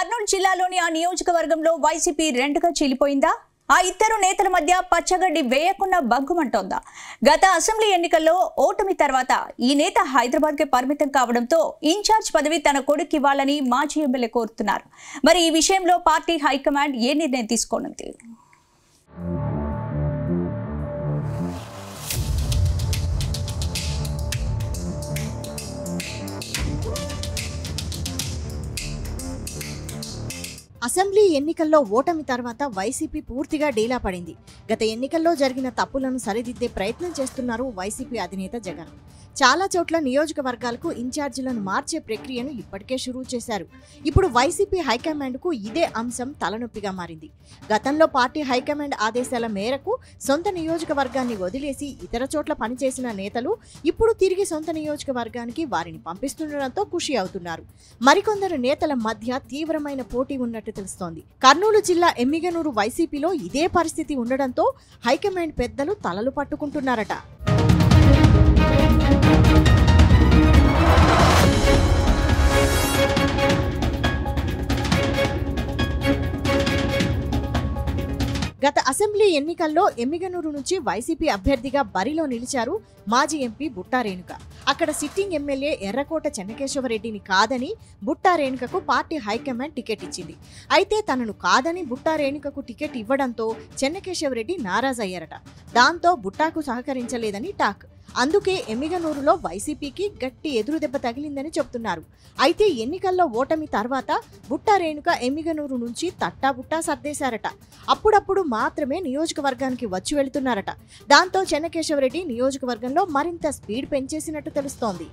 కర్నూలు జిల్లాలోని ఆ నియోజకవర్గంలో వైసీపీ రెండుగా చీలిపోయిందా? ఆ ఇద్దరు నేతల మధ్య పచ్చగడ్డి వేయకుండా బగ్గుమంటోందా? గత అసెంబ్లీ ఎన్నికల్లో ఓటమి తర్వాత ఈ నేత హైదరాబాద్కి పరిమితం కావడంతో ఇన్ఛార్జ్ పదవి తన కొడుకు ఇవ్వాలని మాజీ ఎమ్మెల్యే కోరుతున్నారు. మరి ఈ విషయంలో పార్టీ హైకమాండ్ ఏ నిర్ణయం తీసుకోనుంది? అసెంబ్లీ ఎన్నికల్లో ఓటమి తర్వాత వైసీపీ పూర్తిగా డీలా పడింది. గత ఎన్నికల్లో జరిగిన తప్పులను సరిదిద్దే ప్రయత్నం చేస్తున్నారు వైసీపీ అధినేత జగన్. చాలా చోట్ల నియోజకవర్గాలకు ఇన్ఛార్జీలను మార్చే ప్రక్రియను ఇప్పటికే షురూ చేశారు. ఇప్పుడు వైసీపీ హైకమాండ్కు ఇదే అంశం తలనొప్పిగా మారింది. గతంలో పార్టీ హైకమాండ్ ఆదేశాల మేరకు సొంత నియోజకవర్గాన్ని వదిలేసి ఇతర చోట్ల పనిచేసిన నేతలు ఇప్పుడు తిరిగి సొంత నియోజకవర్గానికి వారిని పంపిస్తుండటంతో ఖుషి అవుతున్నారు. మరికొందరు నేతల మధ్య తీవ్రమైన పోటీ ఉన్నట్టు తెలుస్తోంది. కర్నూలు జిల్లా ఎమ్మిగనూరు వైసీపీలో ఇదే పరిస్థితి ఉండడంతో హైకమాండ్ పెద్దలు తలలు పట్టుకుంటున్నారట. గత అసెంబ్లీ ఎన్నికల్లో ఎమ్మిగనూరు నుంచి వైసీపీ అభ్యర్థిగా బరిలో నిలిచారు మాజీ ఎంపీ బుట్టా రేణుక. అక్కడ సిట్టింగ్ ఎమ్మెల్యే ఎర్రకోట చెన్నకేశవరెడ్డిని కాదని బుట్టా రేణుకకు పార్టీ హైకమాండ్ టికెట్ ఇచ్చింది. అయితే తనను కాదని బుట్టా రేణుకకు టికెట్ ఇవ్వడంతో చెన్నకేశవరెడ్డి నారాజయ్యారట. దాంతో బుట్టాకు సహకరించలేదని టాక్. అందుకే ఎమ్మిగనూరులో వైసీపీకి గట్టి ఎదురుదెబ్బ తగిలిందని చెబుతున్నారు. అయితే ఎన్నికల్లో ఓటమి తర్వాత బుట్టా రేణుక ఎమ్మిగనూరు నుంచి తట్టాబుట్టా సర్దేశారట. అప్పుడప్పుడు మాత్రమే నియోజకవర్గానికి వచ్చి వెళుతున్నారట. దాంతో చెన్నకేశవరెడ్డి నియోజకవర్గంలో మరింత స్పీడ్ పెంచేసినట్టు తెలుస్తోంది.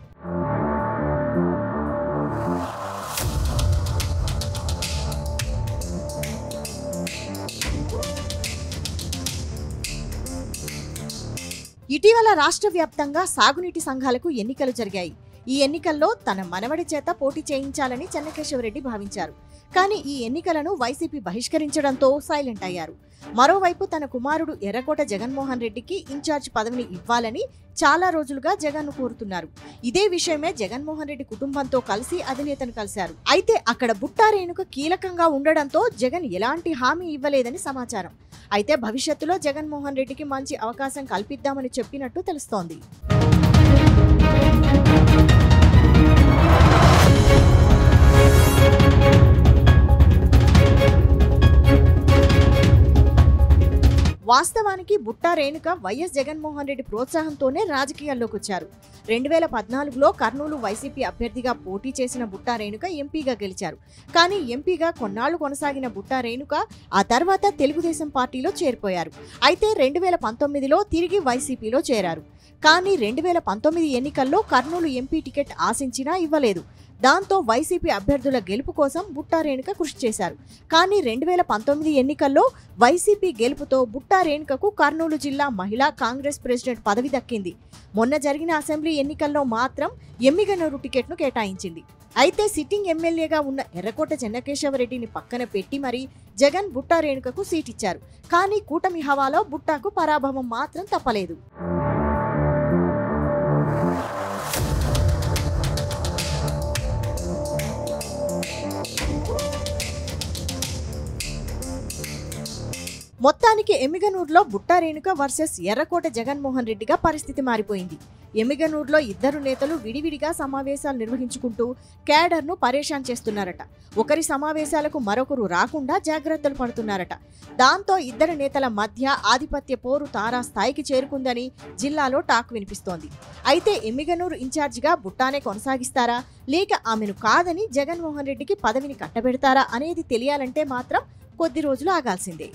ఇటీవల రాష్ట్ర వ్యాప్తంగా సాగునీటి సంఘాలకు ఎన్నికలు జరిగాయి. ఈ ఎన్నికల్లో తన మనవడి చేత పోటీ చేయించాలని చెన్నకేశవరెడ్డి భావించారు. కానీ ఈ ఎన్నికలను వైసీపీ బహిష్కరించడంతో సైలెంట్ అయ్యారు. మరోవైపు తన కుమారుడు ఎర్రకోట జగన్మోహన్ రెడ్డికి ఇన్ఛార్జ్ పదవిని ఇవ్వాలని చాలా రోజులుగా జగన్ను కోరుతున్నారు. ఇదే విషయమే జగన్మోహన్ రెడ్డి కుటుంబంతో కలిసి అధినేతను కలిశారు. అయితే అక్కడ బుట్టా రేణుక కీలకంగా ఉండడంతో జగన్ ఎలాంటి హామీ ఇవ్వలేదని సమాచారం. అయితే భవిష్యత్తులో జగన్మోహన్ రెడ్డికి మంచి అవకాశం కల్పిద్దామని చెప్పినట్టు తెలుస్తోంది. వాస్తవానికి బుట్టా రేణుక వైఎస్ జగన్మోహన్ రెడ్డి ప్రోత్సాహంతోనే రాజకీయాల్లోకి వచ్చారు. 2014లో కర్నూలు వైసీపీ అభ్యర్థిగా పోటీ చేసిన బుట్టా రేణుక ఎంపీగా గెలిచారు. కానీ ఎంపీగా కొన్నాళ్లు కొనసాగిన బుట్టా రేణుక ఆ తర్వాత తెలుగుదేశం పార్టీలో చేరిపోయారు. అయితే 2019లో తిరిగి వైసీపీలో చేరారు. కానీ 2019 ఎన్నికల్లో కర్నూలు ఎంపీ టికెట్ ఆశించినా ఇవ్వలేదు. దాంతో వైసీపీ అభ్యర్థుల గెలుపు కోసం బుట్టా రేణుక కృషి చేశారు. కానీ 2019 ఎన్నికల్లో వైసీపీ గెలుపుతో బుట్టా రేణుకకు కర్నూలు జిల్లా మహిళా కాంగ్రెస్ ప్రెసిడెంట్ పదవి దక్కింది. మొన్న జరిగిన అసెంబ్లీ ఎన్నికల్లో మాత్రం ఎమ్మిగనూరు టికెట్ను కేటాయించింది. అయితే సిట్టింగ్ ఎమ్మెల్యేగా ఉన్న ఎర్రకోట చెన్నకేశవరెడ్డిని పక్కన పెట్టి మరీ జగన్ బుట్టా రేణుకకు సీట్ ఇచ్చారు. కానీ కూటమి హవాలో బుట్టాకు పరాభవం మాత్రం తప్పలేదు. మొత్తానికి ఎమ్మిగనూరులో బుట్టా రేణుక వర్సెస్ ఎర్రకోట జగన్మోహన్ రెడ్డిగా పరిస్థితి మారిపోయింది. ఎమ్మిగనూరులో ఇద్దరు నేతలు విడివిడిగా సమావేశాలు నిర్వహించుకుంటూ క్యాడర్ను పరేషాన్ చేస్తున్నారట. ఒకరి సమావేశాలకు మరొకరు రాకుండా జాగ్రత్తలు పడుతున్నారట. దాంతో ఇద్దరు నేతల మధ్య ఆధిపత్య పోరు తారా స్థాయికి చేరుకుందని జిల్లాలో టాక్ వినిపిస్తోంది. అయితే ఎమ్మిగనూరు ఇన్ఛార్జిగా బుట్టానే కొనసాగిస్తారా లేక ఆమెను కాదని జగన్మోహన్ రెడ్డికి పదవిని కట్టబెడతారా అనేది తెలియాలంటే మాత్రం కొద్ది రోజులు ఆగాల్సిందే.